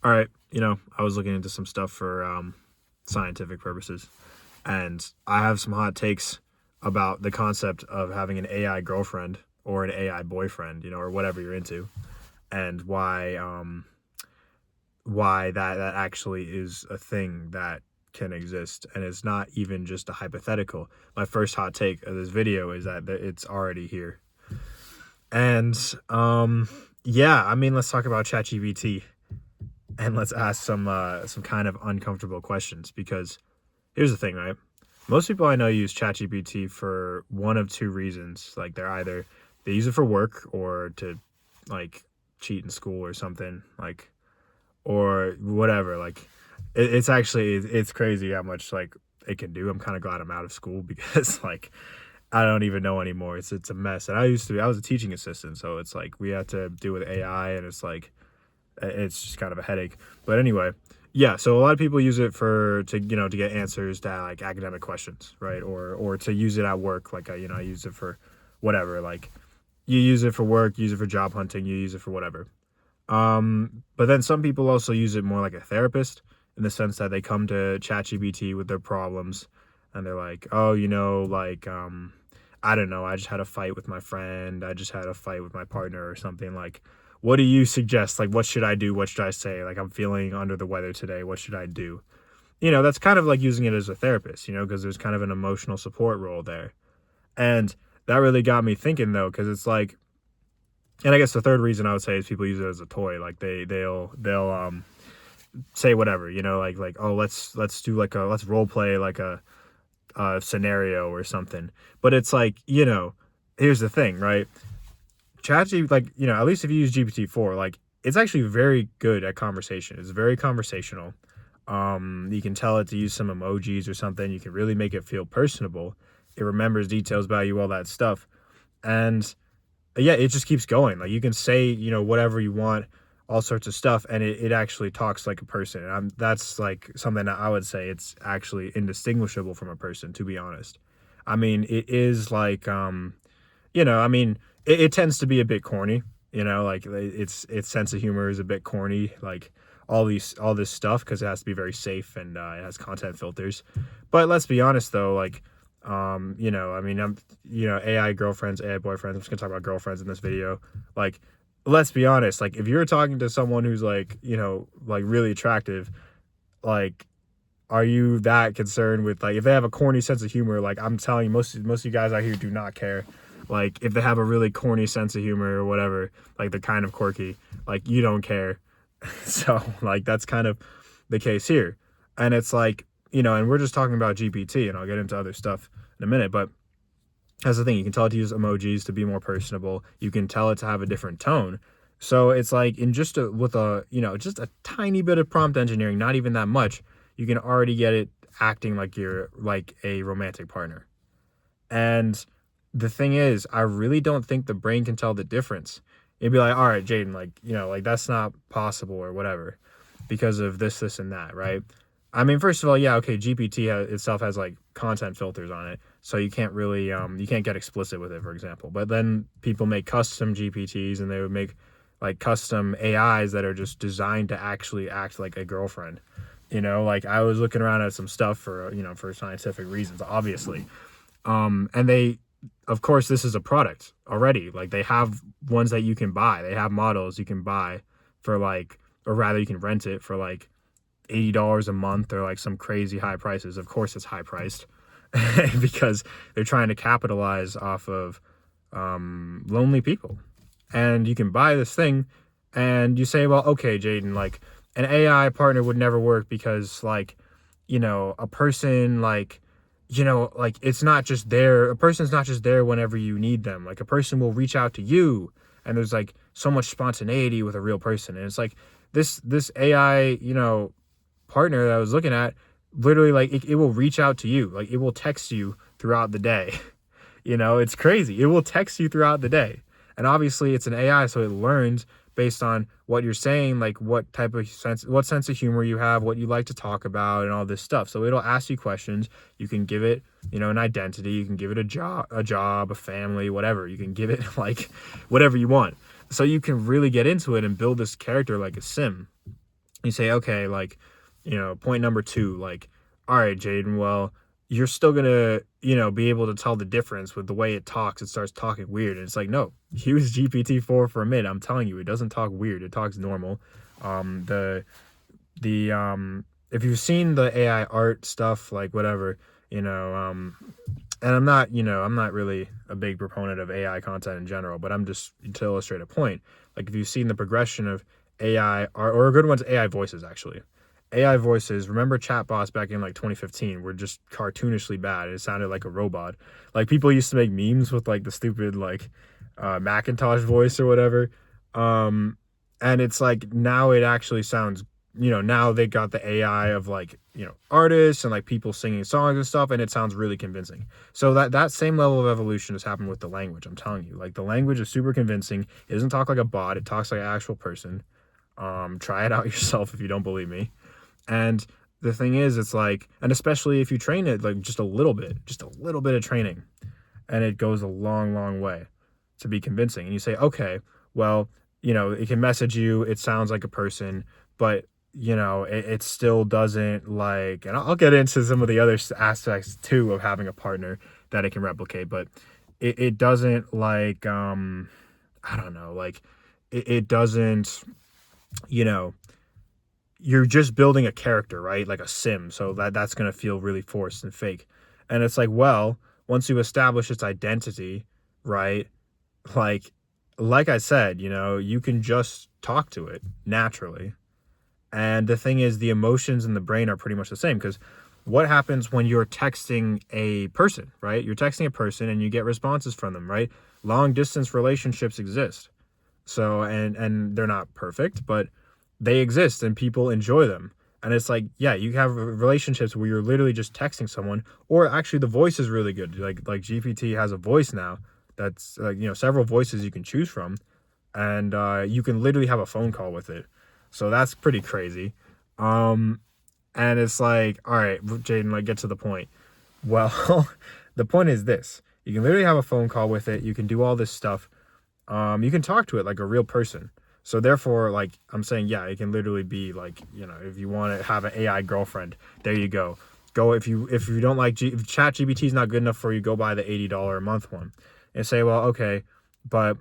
All right, I was looking into some stuff for scientific purposes, and I have some hot takes about the concept of having an AI girlfriend or an AI boyfriend, or whatever you're into, and why that actually is a thing that can exist, and it's not even just a hypothetical. My first hot take of this video is that it's already here. And yeah, I mean, let's talk about ChatGPT, and let's ask some kind of uncomfortable questions, because here's the thing, right? Most people I know use ChatGPT for one of two reasons. Like, they use it for work or to like cheat in school or something, like, or whatever. Like, it's crazy how much like it can do. I'm kind of glad I'm out of school because like I don't even know anymore. It's a mess. And I was a teaching assistant, so it's like we had to deal with AI, and it's just kind of a headache. But anyway, yeah. So a lot of people use it to get answers to like academic questions, right? Or to use it at work. Like I use it for whatever. Like you use it for work, use it for job hunting, you use it for whatever. But then some people also use it more like a therapist, in the sense that they come to ChatGPT with their problems, and they're like, oh, I don't know, I just had a fight with my friend, I just had a fight with my partner or something. Like, what do you suggest? Like, what should I do? What should I say? Like, I'm feeling under the weather today. What should I do? That's kind of like using it as a therapist, because there's kind of an emotional support role there. And that really got me thinking, though, because it's like, and I guess the third reason I would say is people use it as a toy. Like they'll say whatever, like, oh, let's do like let's role play like a scenario or something. But it's like, here's the thing, right? ChatGPT, like, at least if you use GPT-4, like, it's actually very good at conversation. It's very conversational. You can tell it to use some emojis or something. You can really make it feel personable. It remembers details about you, all that stuff. And yeah, it just keeps going. Like, you can say, whatever you want, all sorts of stuff, and it actually talks like a person. And that's like something that I would say it's actually indistinguishable from a person, to be honest. I mean, it is like, I mean, it tends to be a bit corny, like its sense of humor is a bit corny, like all this stuff, because it has to be very safe, and it has content filters. But let's be honest though, like, I mean, AI girlfriends, AI boyfriends. I'm just gonna talk about girlfriends in this video. Like, let's be honest. Like, if you're talking to someone who's like, like really attractive, like, are you that concerned with, like, if they have a corny sense of humor? Like, I'm telling you, most of you guys out here do not care. Like, if they have a really corny sense of humor or whatever, like they're kind of quirky, like, you don't care. So like that's kind of the case here. And it's like, and we're just talking about GPT, and I'll get into other stuff in a minute, but that's the thing. You can tell it to use emojis to be more personable. You can tell it to have a different tone. So it's like, in just with just a tiny bit of prompt engineering, not even that much, you can already get it acting like you're like a romantic partner. And the thing is, I really don't think the brain can tell the difference. It'd be like, all right, Jaden, like, like, that's not possible or whatever because of this, and that, right? I mean, first of all, yeah, okay, GPT itself has like content filters on it, so you can't really, you can't get explicit with it, for example. But then people make custom GPTs, and they would make like custom AIs that are just designed to actually act like a girlfriend. Like, I was looking around at some stuff for, for scientific reasons, obviously. And of course, this is a product already. Like, they have ones that you can buy. They have models you can buy for like, or rather, you can rent it for like $80 a month, or like some crazy high prices. Of course, it's high priced because they're trying to capitalize off of lonely people. And you can buy this thing, and you say, well, okay, Jaden, like, an AI partner would never work because, like, a person, like, like, it's not just there. A person's not just there whenever you need them. Like, a person will reach out to you, and there's like so much spontaneity with a real person. And it's like this AI, partner that I was looking at, literally, like, it will reach out to you. Like, it will text you throughout the day. It's crazy. It will text you throughout the day. And obviously it's an AI, so it learns based on what you're saying, like what sense of humor you have, what you like to talk about, and all this stuff. So it'll ask you questions. You can give it, an identity. You can give it a job, a family, whatever. You can give it like whatever you want. So you can really get into it and build this character like a sim. You say, okay, like, point number two, like, all right, Jaden, well, you're still gonna, be able to tell the difference with the way it talks. It starts talking weird. And it's like, no, use GPT-4 for a minute. I'm telling you, it doesn't talk weird. It talks normal. Um, the if you've seen the AI art stuff, like whatever, and I'm not really a big proponent of AI content in general, but I'm just to illustrate a point. Like if you've seen the progression of AI, or a good one's AI voices actually. AI voices, remember chatbots back in like 2015 were just cartoonishly bad. It sounded like a robot. Like people used to make memes with like the stupid like Macintosh voice or whatever. Um, and it's like now it actually sounds, now they got the AI of like, artists and like people singing songs and stuff, and it sounds really convincing. So that same level of evolution has happened with the language. I'm telling you, like the language is super convincing. It doesn't talk like a bot. It talks like an actual person. Try it out yourself if you don't believe me. And the thing is, it's like, and especially if you train it like just a little bit of training, and it goes a long, long way to be convincing. And you say, okay, well, it can message you. It sounds like a person, but it still doesn't like, and I'll get into some of the other aspects too of having a partner that it can replicate, but it doesn't like, I don't know, like it doesn't, you know, you're just building a character, right? Like a sim. So that's going to feel really forced and fake. And it's like, well, once you establish its identity, right? Like like I said, you can just talk to it naturally. And the thing is, the emotions in the brain are pretty much the same because what happens when you're texting a person, right? You're texting a person and you get responses from them, right? Long distance relationships exist. So and they're not perfect, but they exist and people enjoy them. And it's like, yeah, you have relationships where you're literally just texting someone, or actually the voice is really good. Like GPT has a voice now that's like several voices you can choose from, and you can literally have a phone call with it. So that's pretty crazy. Um, and it's like, all right, Jaden, like get to the point. Well, the point is this: you can literally have a phone call with it. You can do all this stuff. You can talk to it like a real person. So therefore, like I'm saying, yeah, it can literally be like, if you want to have an AI girlfriend, there you go. Go if you don't like if ChatGPT is not good enough for you, go buy the $80 a month one, and say, well, okay, but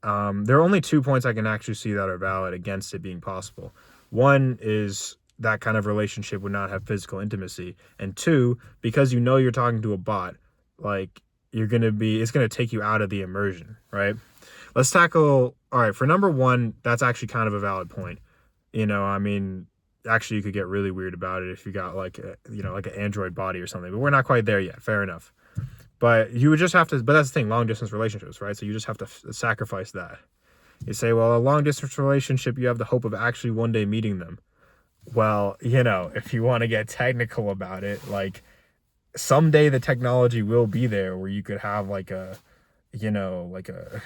there are only 2 points I can actually see that are valid against it being possible. One is that kind of relationship would not have physical intimacy, and two, because you're talking to a bot, like it's gonna take you out of the immersion, right? Let's tackle. All right, for number one, that's actually kind of a valid point. I mean, actually, you could get really weird about it if you got like like an android body or something. But we're not quite there yet. Fair enough. But you would just have to. But that's the thing, long distance relationships, right? So you just have to sacrifice that. You say, well, a long distance relationship, you have the hope of actually one day meeting them. Well, if you want to get technical about it, like someday the technology will be there where you could have like a like a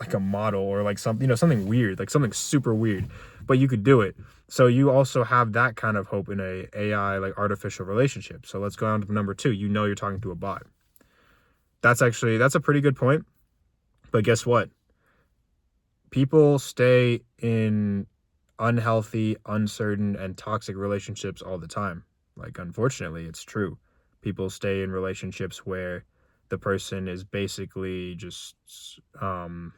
like a model or like something weird, like something super weird, but you could do it. So you also have that kind of hope in a AI like artificial relationship. So let's go on to number two. You're talking to a bot. That's a pretty good point. But guess what? People stay in unhealthy, uncertain, and toxic relationships all the time. Like, unfortunately, it's true. People stay in relationships where the person is basically just, all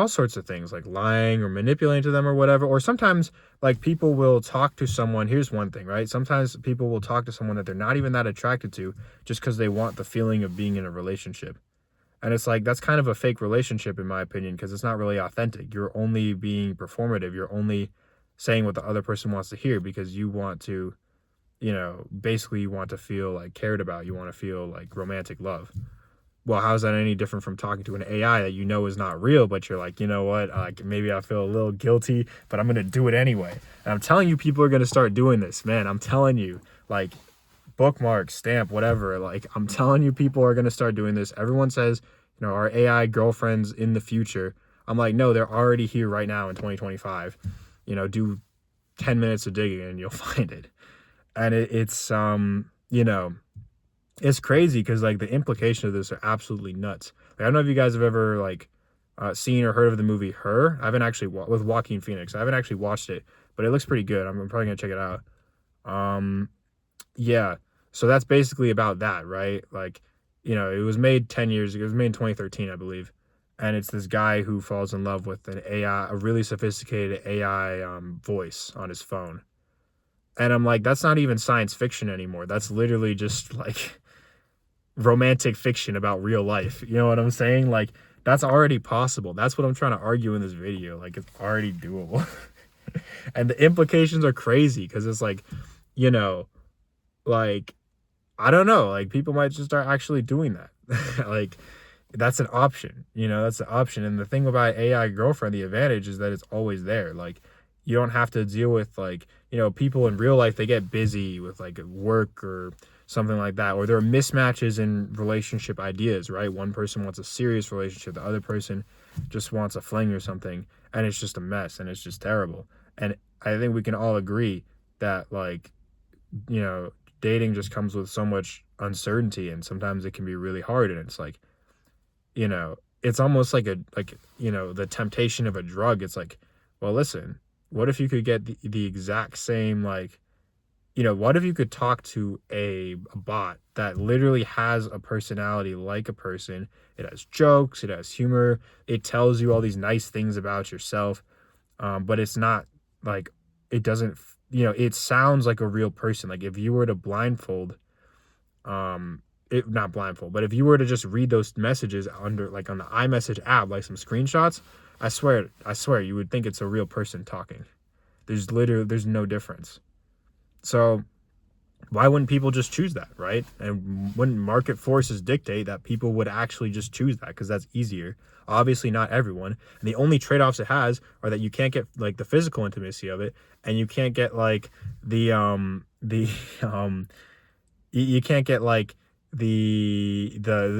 sorts of things like lying or manipulating to them or whatever. Or sometimes, like, people will talk to someone. Here's one thing, right? Sometimes people will talk to someone that they're not even that attracted to just because they want the feeling of being in a relationship. And it's like, that's kind of a fake relationship, in my opinion, because it's not really authentic. You're only being performative. You're only saying what the other person wants to hear because you want to, basically you want to feel like cared about. You want to feel like romantic love. Well, how's that any different from talking to an AI that is not real, but you're like, you know what? Like maybe I feel a little guilty, but I'm gonna do it anyway. And I'm telling you, people are gonna start doing this, man. I'm telling you, like bookmark, stamp, whatever. Like I'm telling you, people are gonna start doing this. Everyone says, our AI girlfriends in the future. I'm like, no, they're already here right now in 2025. Do 10 minutes of digging and you'll find it. And it's crazy because like the implication of this are absolutely nuts. Like, I don't know if you guys have ever like seen or heard of the movie Her. I haven't actually with Joaquin Phoenix. I haven't actually watched it, but it looks pretty good. I'm probably gonna check it out. Um, yeah. So that's basically about that, right? Like, it was made 10 years ago. It was made in 2013, I believe. And it's this guy who falls in love with an AI, a really sophisticated AI voice on his phone. And I'm like, that's not even science fiction anymore. That's literally just like romantic fiction about real life. You know what I'm saying? Like, that's already possible. That's what I'm trying to argue in this video. Like, it's already doable. And the implications are crazy because it's like, you know, like, I don't know, like people might just start actually doing that. Like, that's an option, that's an option. And the thing about AI girlfriend, the advantage is that it's always there. Like, you don't have to deal with like, people in real life, they get busy with like work or something like that, or there are mismatches in relationship ideas, right? One person wants a serious relationship, the other person just wants a fling or something, and it's just a mess and it's just terrible. And I think we can all agree that like, you know, dating just comes with so much uncertainty, and sometimes it can be really hard. And it's like, it's almost like the temptation of a drug. It's like, well, listen, what if you could get the exact same, like, what if you could talk to a bot that literally has a personality like a person? It has jokes, it has humor, it tells you all these nice things about yourself, but it's not like, it doesn't, it sounds like a real person. Like, if you were to blindfold, it not blindfold, but if you were to just read those messages under, like, on the iMessage app, like some screenshots, I swear you would think it's a real person talking. There's no difference. So why wouldn't people just choose that, right? And wouldn't market forces dictate that people would actually just choose that because that's easier? Obviously not everyone. And the only trade-offs it has are that you can't get like the physical intimacy of it, and you can't get like the you can't get like the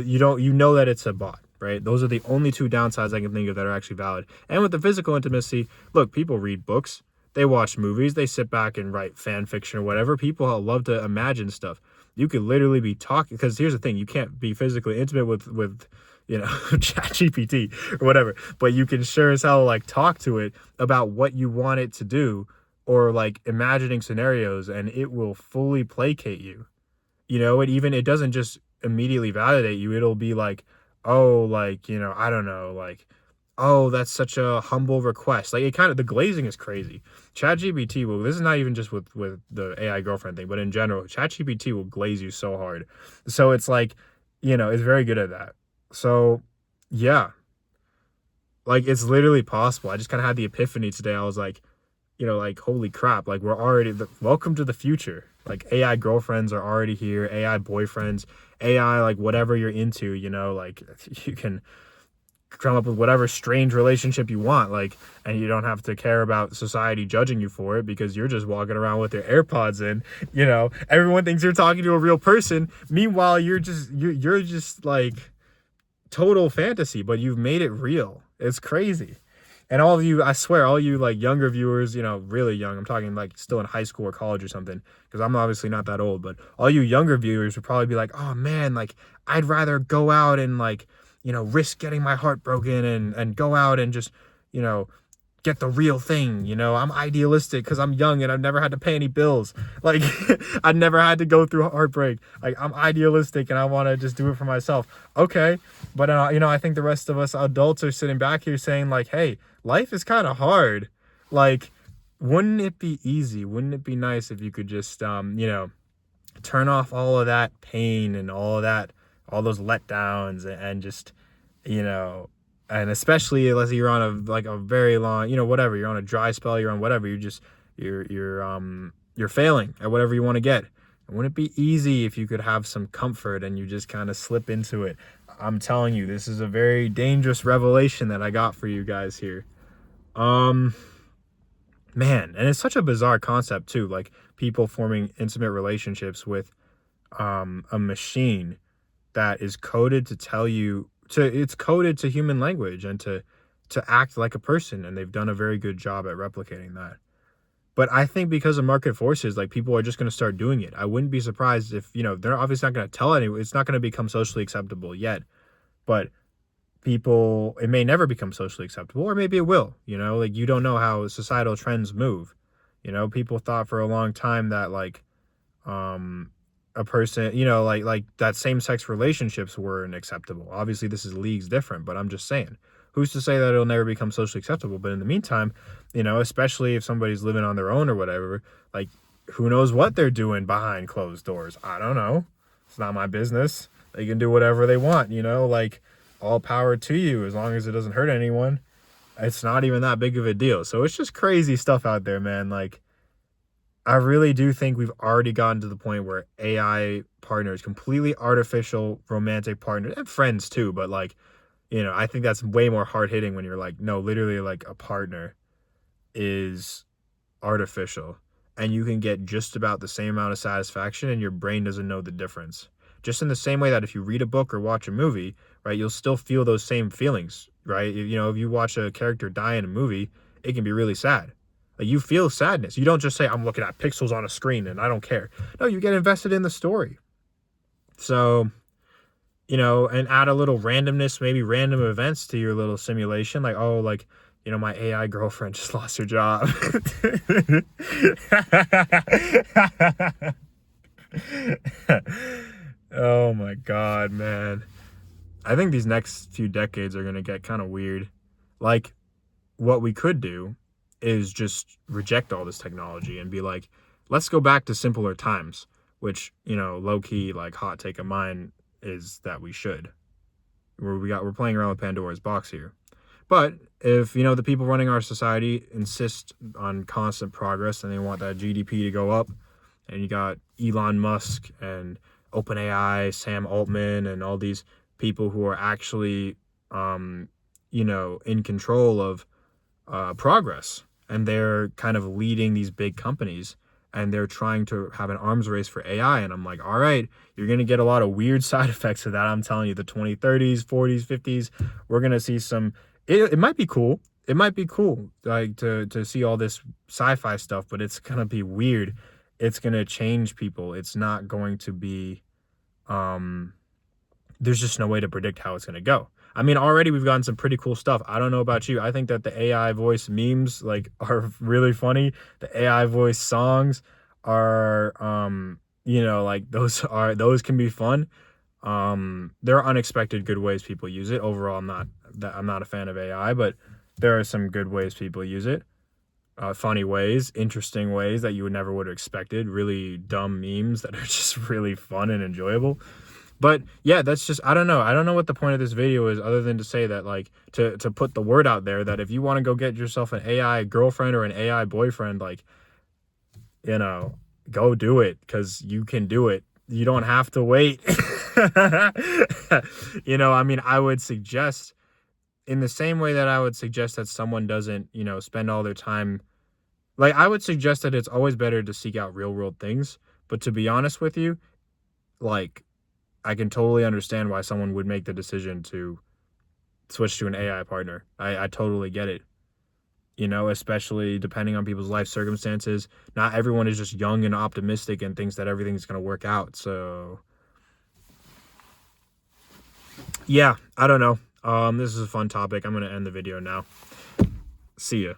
you don't, that it's a bot, right? Those are the only two downsides I can think of that are actually valid. And with the physical intimacy, look, people read books, they watch movies, they sit back and write fan fiction or whatever. People love to imagine stuff. You could literally be talking, because here's the thing, you can't be physically intimate with ChatGPT or whatever, but you can sure as hell like talk to it about what you want it to do, or like imagining scenarios, and it will fully placate you. It doesn't just immediately validate you. It'll be like, oh, like, I don't know, like, oh, that's such a humble request. Like, the glazing is crazy. ChatGPT will, this is not even just with the AI girlfriend thing, but in general, ChatGPT will glaze you so hard. So it's like, it's very good at that. So yeah, like, it's literally possible. I just kind of had the epiphany today. I was like, like, holy crap, like, we're already, welcome to the future. Like, AI girlfriends are already here, AI boyfriends, AI, like, whatever you're into, like, you can come up with whatever strange relationship you want, like, and you don't have to care about society judging you for it because you're just walking around with your AirPods in. Everyone thinks you're talking to a real person. Meanwhile, you're just like total fantasy, but you've made it real. It's crazy. And all of you, I swear, all you like younger viewers, really young, I'm talking like still in high school or college or something, because I'm obviously not that old, but all you younger viewers would probably be like, oh man, like, I'd rather go out and like, risk getting my heart broken and go out and just, you know, get the real thing. I'm idealistic because I'm young and I've never had to pay any bills. Like, I never had to go through heartbreak. Like, I'm idealistic and I want to just do it for myself. Okay. But, I think the rest of us adults are sitting back here saying like, hey, life is kind of hard. Like, wouldn't it be easy? Wouldn't it be nice if you could just, turn off all of that pain and all of that, all those letdowns, and just, you know, and especially unless you're on a very long, whatever, you're on a dry spell, you're on whatever, you're failing at whatever you want to get. And wouldn't it be easy if you could have some comfort and you just kind of slip into it? I'm telling you, this is a very dangerous revelation that I got for you guys here. Man, and it's such a bizarre concept too, like people forming intimate relationships with a machine that is coded to tell you it's coded to human language and to act like a person, and they've done a very good job at replicating that. But I think because of market forces, like, people are just going to start doing it. I wouldn't be surprised if, they're obviously not going to tell anyone. It's not going to become socially acceptable yet, but people, it may never become socially acceptable, or maybe it will, like you don't know how societal trends move. People thought for a long time that like a person, like that same-sex relationships weren't acceptable. Obviously this is leagues different, but I'm just saying, who's to say that it'll never become socially acceptable? But in the meantime, especially if somebody's living on their own or whatever, like who knows what they're doing behind closed doors. I don't know, it's not my business. They can do whatever they want, like all power to you as long as it doesn't hurt anyone. It's not even that big of a deal. So it's just crazy stuff out there, man. Like I really do think we've already gotten to the point where AI partners, completely artificial romantic partners, and friends too, but like, I think that's way more hard hitting when you're like, no, literally like a partner is artificial and you can get just about the same amount of satisfaction and your brain doesn't know the difference. Just in the same way that if you read a book or watch a movie, right, you'll still feel those same feelings, right? If you watch a character die in a movie, it can be really sad. Like you feel sadness. You don't just say, I'm looking at pixels on a screen and I don't care. No, you get invested in the story. So, and add a little randomness, maybe random events to your little simulation. Like, oh, like, my AI girlfriend just lost her job. Oh my God, man. I think these next few decades are going to get kind of weird. Like, what we could do is just reject all this technology and be like, let's go back to simpler times, which, low key, like hot take of mine is that we should. We're playing around with Pandora's box here. But if, the people running our society insist on constant progress and they want that GDP to go up, and you got Elon Musk and OpenAI, Sam Altman, and all these people who are actually, in control of progress, and they're kind of leading these big companies, and they're trying to have an arms race for AI. And I'm like, all right, you're going to get a lot of weird side effects of that. I'm telling you, the 2030s, 40s, 50s, we're going to see some, it might be cool. It might be cool, like to see all this sci-fi stuff, but it's going to be weird. It's going to change people. It's not going to be, there's just no way to predict how it's going to go. I mean, already we've gotten some pretty cool stuff. I don't know about you. I think that the AI voice memes like are really funny. The AI voice songs are, like those can be fun. There are unexpected good ways people use it. Overall, I'm not a fan of AI, but there are some good ways people use it. Funny ways, interesting ways that you would have expected. Really dumb memes that are just really fun and enjoyable. But yeah, that's just, I don't know. I don't know what the point of this video is other than to say that, like, to put the word out there that if you want to go get yourself an AI girlfriend or an AI boyfriend, like, go do it, because you can do it. You don't have to wait. I mean, I would suggest, in the same way that I would suggest that someone doesn't, spend all their time, like, I would suggest that it's always better to seek out real world things. But to be honest with you, like, I can totally understand why someone would make the decision to switch to an AI partner. I totally get it. Especially depending on people's life circumstances. Not everyone is just young and optimistic and thinks that everything's going to work out. So, yeah, I don't know. This is a fun topic. I'm going to end the video now. See ya.